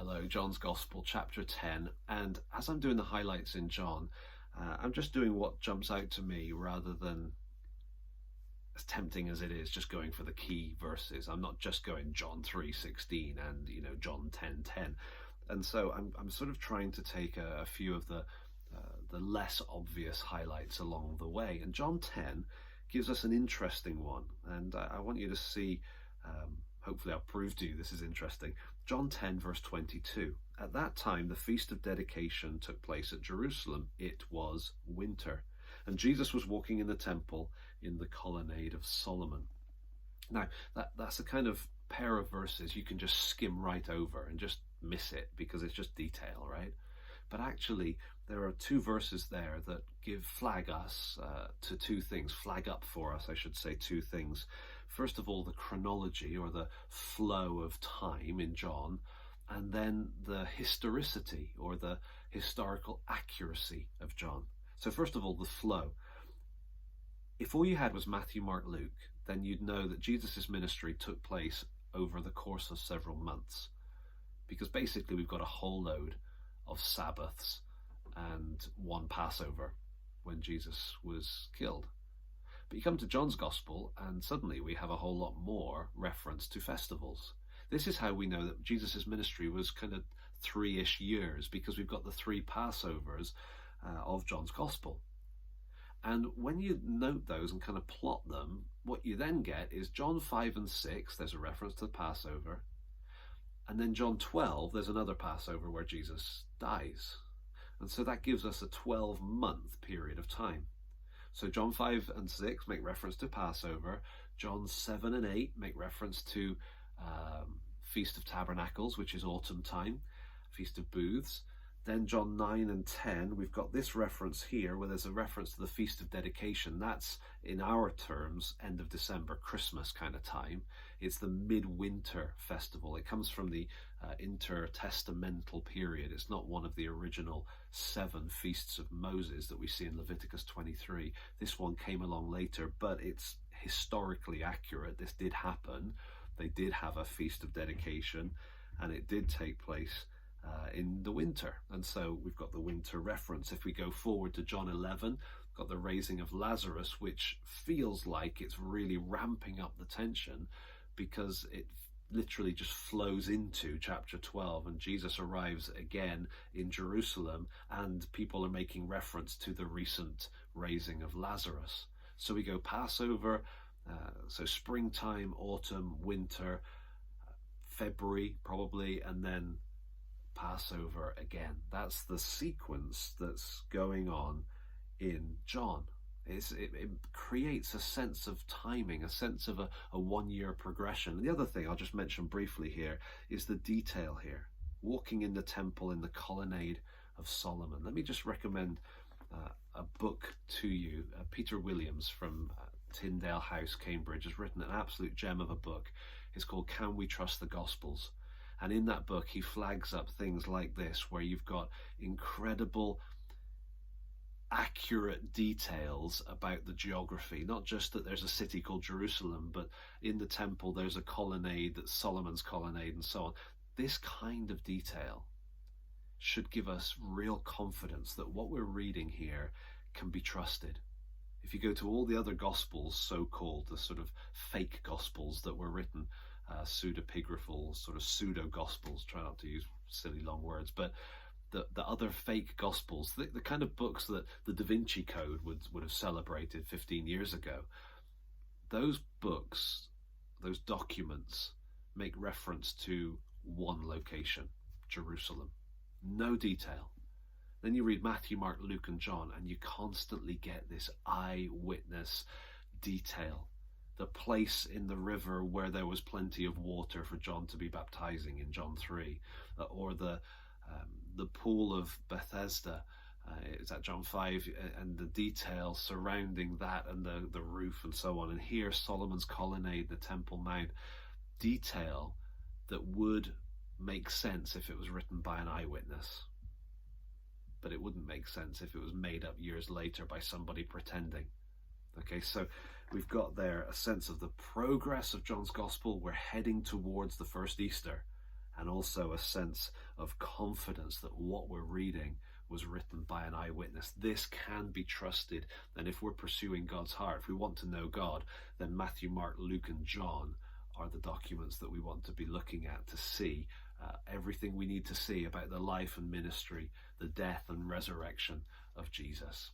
Hello, John's Gospel, chapter 10. And as I'm doing the highlights in John, I'm just doing what jumps out to me rather than, as tempting as it is, just going for the key verses. I'm not just going John 3:16 and John 10:10. And so I'm sort of trying to take a few of the less obvious highlights along the way. And John 10 gives us an interesting one, and I want you to see. Hopefully I'll prove to you this is interesting. John 10 verse 22. At that time the feast of dedication took place at Jerusalem. It was winter, and Jesus was walking in the temple in the colonnade of Solomon. Now that's a kind of pair of verses you can just skim right over and just miss it because it's just detail, right? But actually there are two verses there that flag us to two things, flag up for us, I should say, two things. First of all, the chronology or the flow of time in John, and then the historicity or the historical accuracy of John. So first of all, the flow. If all you had was Matthew, Mark, Luke, then you'd know that Jesus' ministry took place over the course of several months, because basically we've got a whole load of Sabbaths and one Passover when Jesus was killed. But you come to John's Gospel and suddenly we have a whole lot more reference to festivals. This is how we know that Jesus' ministry was kind of 3-ish years, because we've got the 3 Passovers of John's Gospel. And when you note those and kind of plot them, what you then get is John 5 and 6, there's a reference to the Passover. And then John 12, there's another Passover where Jesus dies. And so that gives us a 12-month period of time. So John 5 and 6 make reference to Passover. John 7 and 8 make reference to Feast of Tabernacles, which is autumn time, Feast of Booths. Then John 9 and 10, we've got this reference here where there's a reference to the Feast of Dedication. That's, in our terms, end of December, Christmas kind of time. It's the midwinter festival. It comes from the intertestamental period. It's not one of the original 7 feasts of Moses that we see in Leviticus 23. This one came along later, but it's historically accurate. This did happen. They did have a Feast of Dedication, and it did take place in the winter. And so we've got the winter reference. If we go forward to John 11, we've got the raising of Lazarus, which feels like it's really ramping up the tension because it literally just flows into chapter 12, and Jesus arrives again in Jerusalem and people are making reference to the recent raising of Lazarus. So we go Passover, so springtime, autumn, winter, February probably, and then Passover again. That's the sequence that's going on in John. It creates a sense of timing, a sense of a 1-year progression. And the other thing I'll just mention briefly here is the detail here. Walking in the temple in the colonnade of Solomon. Let me just recommend a book to you. Peter Williams from Tyndale House, Cambridge, has written an absolute gem of a book. It's called Can We Trust the Gospels? And in that book, he flags up things like this, where you've got incredible, accurate details about the geography. Not just that there's a city called Jerusalem, but in the temple, there's a colonnade that's Solomon's colonnade and so on. This kind of detail should give us real confidence that what we're reading here can be trusted. If you go to all the other Gospels, so-called, the sort of fake Gospels that were written, pseudepigraphal, sort of pseudo-Gospels, try not to use silly long words, but the other fake Gospels, the kind of books that the Da Vinci Code would have celebrated 15 years ago, those books, those documents, make reference to one location, Jerusalem. No detail. Then you read Matthew, Mark, Luke, and John, and you constantly get this eyewitness detail. The place in the river where there was plenty of water for John to be baptizing in John 3, or the pool of Bethesda, is that John 5, and the detail surrounding that and the roof and so on. And here Solomon's colonnade, the Temple Mount, detail that would make sense if it was written by an eyewitness. But it wouldn't make sense if it was made up years later by somebody pretending. Okay, so we've got there a sense of the progress of John's Gospel. We're heading towards the first Easter. and also a sense of confidence that what we're reading was written by an eyewitness. This can be trusted. And if we're pursuing God's heart, if we want to know God, then Matthew, Mark, Luke, and John are the documents that we want to be looking at to see everything we need to see about the life and ministry, the death and resurrection of Jesus.